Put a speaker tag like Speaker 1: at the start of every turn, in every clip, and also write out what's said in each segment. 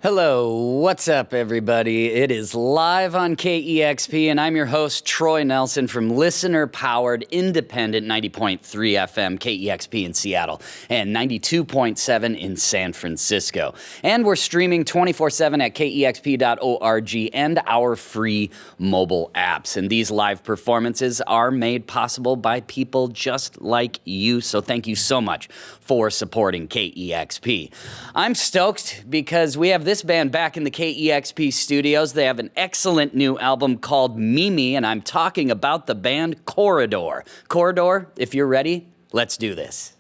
Speaker 1: Hello, what's up, everybody? It is live on KEXP, and I'm your host, Troy Nelson from listener-powered, independent 90.3 FM KEXP in Seattle and 92.7 in San Francisco. And we're streaming 24/7 at kexp.org and our free mobile apps. And these live performances are made possible by people just like you, so thank you so much for supporting KEXP. I'm stoked because we have this band back in the KEXP studios. They have an excellent new album called Mimi, and I'm talking about the band Corridor. Corridor, if you're ready, let's do this.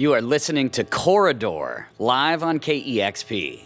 Speaker 1: You are listening to Corridor, live on KEXP.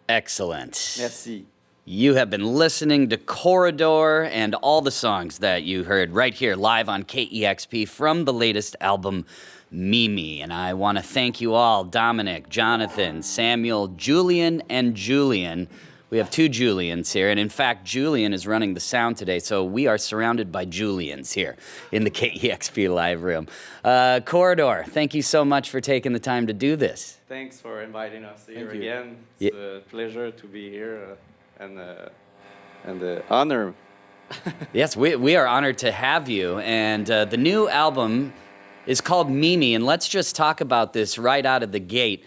Speaker 1: Excellent.
Speaker 2: Merci.
Speaker 1: You have been listening to Corridor and all the songs that you heard right here live on KEXP from the latest album, Mimi. And I want to thank you all, Dominic, Jonathan, Samuel, Julian, and Julian. We have 2 Julians here, and in fact, Julian is running the sound today, so we are surrounded by Julians here in the KEXP live room. Corridor, thank you so much for taking the time to do this.
Speaker 2: Thanks for inviting us here again. It's a pleasure to be here and honor.
Speaker 1: Yes, we are honored to have you, and the new album is called Mimi, and let's just talk about this right out of the gate.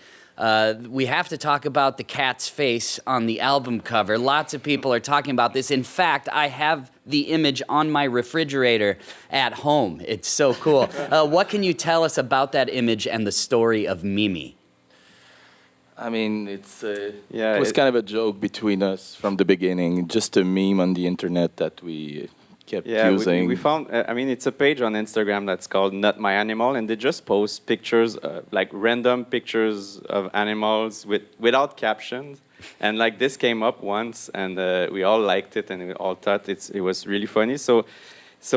Speaker 1: We have to talk about the cat's face on the album cover. Lots of people are talking about this. In fact, I have the image on my refrigerator at home. It's so cool. What can you tell us about that image and the story of Mimi?
Speaker 3: I mean, it was kind of a joke between us from the beginning, just a meme on the internet that we kept using.
Speaker 2: We found, it's a page on Instagram that's called Not My Animal, and they just post pictures, like random pictures of animals without captions. And like this came up once, and we all liked it, and we all thought it was really funny. So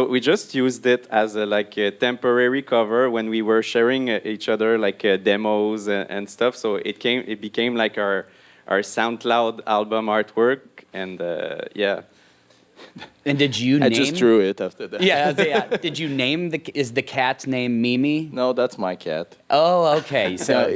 Speaker 2: we just used it as a temporary cover when we were sharing each other demos and stuff. So it became like our SoundCloud album artwork, and yeah.
Speaker 1: And did you name?
Speaker 3: I just drew it after that.
Speaker 1: Yeah. Did you name is the cat's name Mimi?
Speaker 3: No, that's my cat.
Speaker 1: Oh, okay. So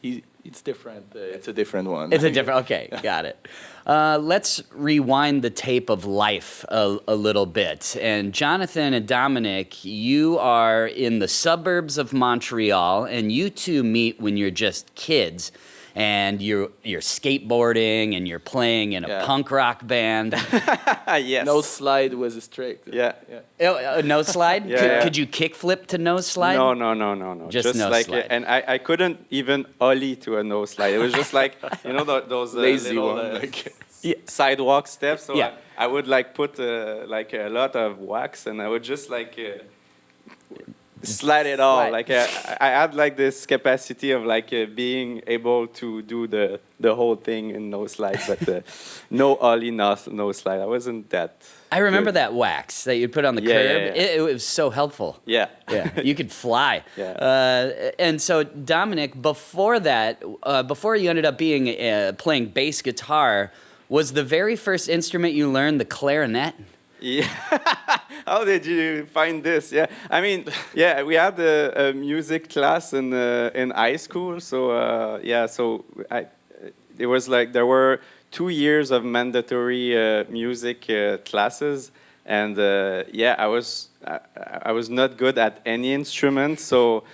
Speaker 3: it's different. It's a different one.
Speaker 1: It's a different. Okay, got it. Let's rewind the tape of life a little bit. And Jonathan and Dominic, you are in the suburbs of Montreal, and you two meet when you're just kids. And you're skateboarding, and you're playing in a punk rock band.
Speaker 2: Yes.
Speaker 3: No slide was strict.
Speaker 2: Yeah.
Speaker 1: Oh, no slide? Could you kickflip to no slide?
Speaker 2: No.
Speaker 1: Just no slide.
Speaker 2: And I couldn't even ollie to a no slide. It was just those
Speaker 3: lazy
Speaker 2: little, sidewalk steps. So I would put a lot of wax, and I would just slide it all. I had this capacity of being able to do the whole thing in no slide, but no ollie, no slide. I wasn't that.
Speaker 1: I remember that wax that you'd put on the curb.
Speaker 2: Yeah.
Speaker 1: It was so helpful.
Speaker 2: Yeah.
Speaker 1: You could fly.
Speaker 2: Yeah.
Speaker 1: And so Dominic, before that, before you ended up being playing bass guitar, was the very first instrument you learned the clarinet?
Speaker 2: Yeah. How did you find this? Yeah. We had a music class in high school. So it was there were 2 years of mandatory music classes, and I was not good at any instrument. So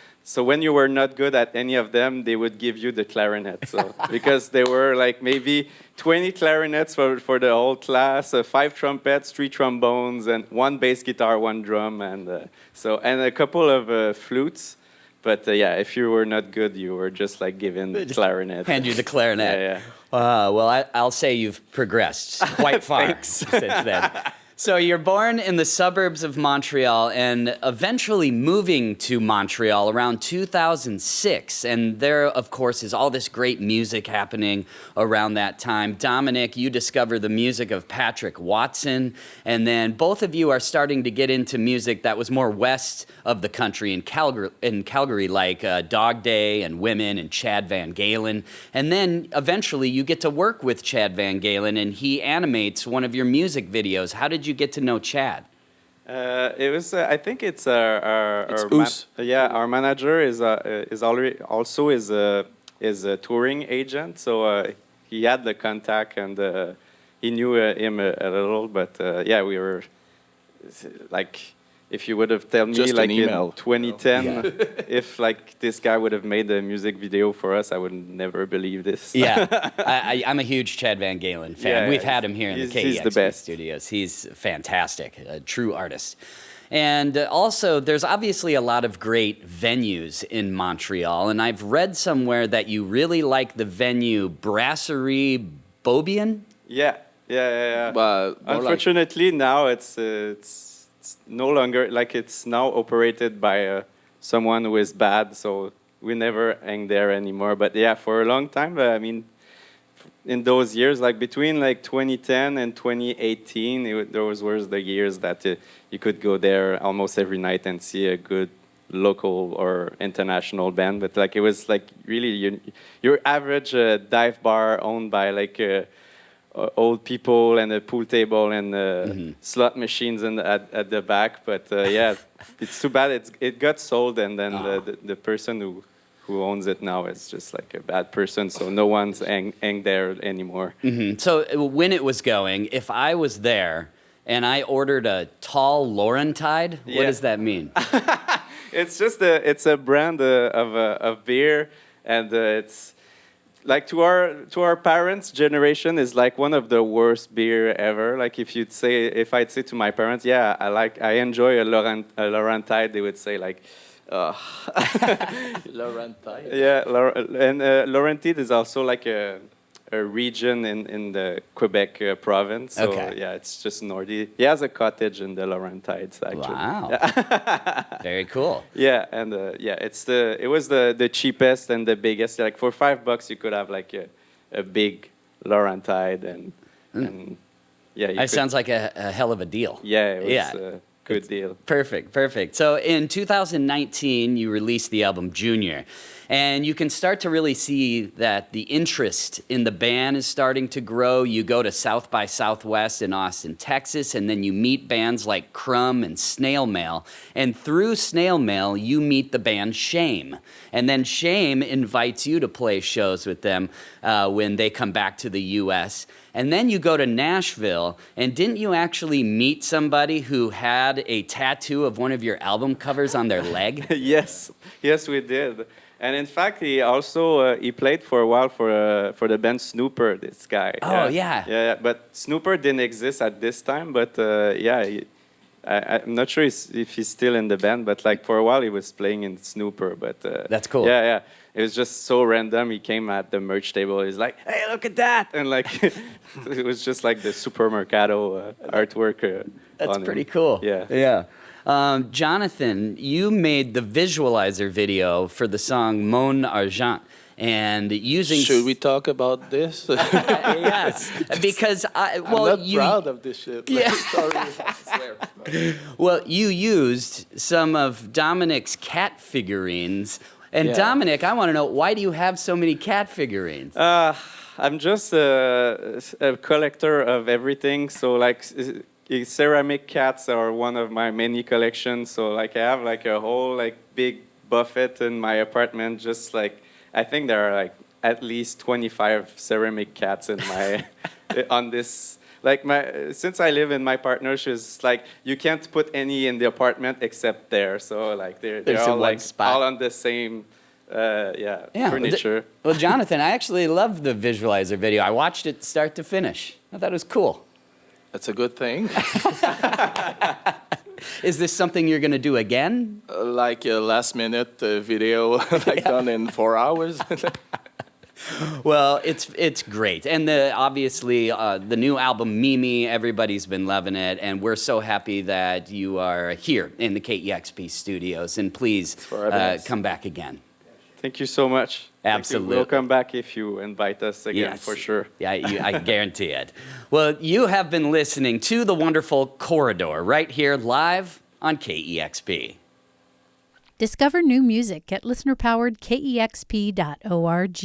Speaker 2: when you were not good at any of them, they would give you the clarinet. So because there were maybe 20 clarinets for the whole class, 5 trumpets, 3 trombones, and 1 bass guitar, 1 drum, and a couple of flutes. But if you were not good, you were just given the clarinet.
Speaker 1: Hand you the clarinet.
Speaker 2: Yeah.
Speaker 1: Well, I'll say you've progressed quite far since then. So you're born in the suburbs of Montreal and eventually moving to Montreal around 2006. And there, of course, is all this great music happening around that time. Dominic, you discover the music of Patrick Watson. And then both of you are starting to get into music that was more west of the country in Calgary, like Dog Day and Women and Chad Van Galen. And then eventually you get to work with Chad Van Galen, and he animates one of your music videos. How did you get to know Chad?
Speaker 2: It was. I think it's our our manager is already also is a touring agent. So he had the contact, and he knew him a little. But we were if you would have told me in 2010 if this guy would have made the music video for us, I would never believe this.
Speaker 1: I'm a huge Chad Van Galen fan. We've had him here in the KEXP studios. He's fantastic, a true artist. And also, there's obviously a lot of great venues in Montreal, and I've read somewhere that you really like the venue Brasserie Beaubien?
Speaker 2: Yeah. But unfortunately, now it's no longer, it's now operated by someone who is bad, so we never hang there anymore. But for a long time, in those years, like between like 2010 and 2018, those were the years that you could go there almost every night and see a good local or international band. But like it was like really your average dive bar owned by like old people and a pool table and slot machines at the back. But yeah, it's too bad it got sold, and then the person who owns it now is just like a bad person, so no one's hang there anymore.
Speaker 1: Mm-hmm. So when it was going, if I was there and I ordered a tall Laurentide, what does that mean?
Speaker 2: It's just it's a brand of beer, and it's like to our parents' generation is like one of the worst beer ever. Like if I'd say to my parents, yeah, I enjoy a Laurentide, they would say like,
Speaker 3: Laurentide.
Speaker 2: Yeah, and Laurentide is also like a region in the Quebec province. So yeah, it's just northeast. He has a cottage in the Laurentides actually.
Speaker 1: Wow,
Speaker 2: yeah.
Speaker 1: Very cool.
Speaker 2: Yeah, and yeah, it was the cheapest and the biggest. Like for $5 you could have like a big Laurentide and yeah.
Speaker 1: It sounds like a hell of a deal.
Speaker 2: Yeah, it was good deal.
Speaker 1: Perfect. So in 2019, you released the album Junior, and you can start to really see that the interest in the band is starting to grow. You go to South by Southwest in Austin, Texas, and then you meet bands like Crumb and Snail Mail. And through Snail Mail, you meet the band Shame. And then Shame invites you to play shows with them when they come back to the U.S., and then you go to Nashville, and didn't you actually meet somebody who had a tattoo of one of your album covers on their leg?
Speaker 2: Yes, we did. And in fact, he also he played for a while for the band Snooper. This guy.
Speaker 1: Oh yeah.
Speaker 2: But Snooper didn't exist at this time. But I'm not sure if he's still in the band. But like for a while, he was playing in Snooper. But
Speaker 1: that's cool.
Speaker 2: Yeah. It was just so random. He came at the merch table. He's like, "Hey, look at that!" And like, it was just like the Supermercado artwork.
Speaker 1: That's pretty cool.
Speaker 2: Yeah.
Speaker 1: Jonathan, you made the visualizer video for the song Mon Argent. And using...
Speaker 3: Should we talk about this?
Speaker 1: Yes, because
Speaker 3: I'm not proud of this shit.
Speaker 1: Yeah.
Speaker 3: Sorry.
Speaker 1: Well, you used some of Dominic's cat figurines. And Dominic, I want to know, why do you have so many cat figurines?
Speaker 2: I'm just a collector of everything. So like ceramic cats are one of my many collections. So like I have like a whole like big buffet in my apartment. Just like I think there are like at least 25 ceramic cats in my on this. Like since I live in my partner, she's like, you can't put any in the apartment except there. So like they're all like all on the same furniture.
Speaker 1: Well, Jonathan, I actually loved the visualizer video. I watched it start to finish. I thought it was cool.
Speaker 3: That's a good thing.
Speaker 1: Is this something you're going to do again?
Speaker 3: Like a last-minute video, done in 4 hours.
Speaker 1: Well, it's great, and obviously the new album Mimi, everybody's been loving it, and we're so happy that you are here in the KEXP studios. And please come back again.
Speaker 2: Thank you so much.
Speaker 1: Absolutely,
Speaker 2: we'll come back if you invite us again, for sure.
Speaker 1: Yeah, I guarantee it. Well, you have been listening to the wonderful Corridor right here live on KEXP.
Speaker 4: Discover new music at listener-powered KEXP.org.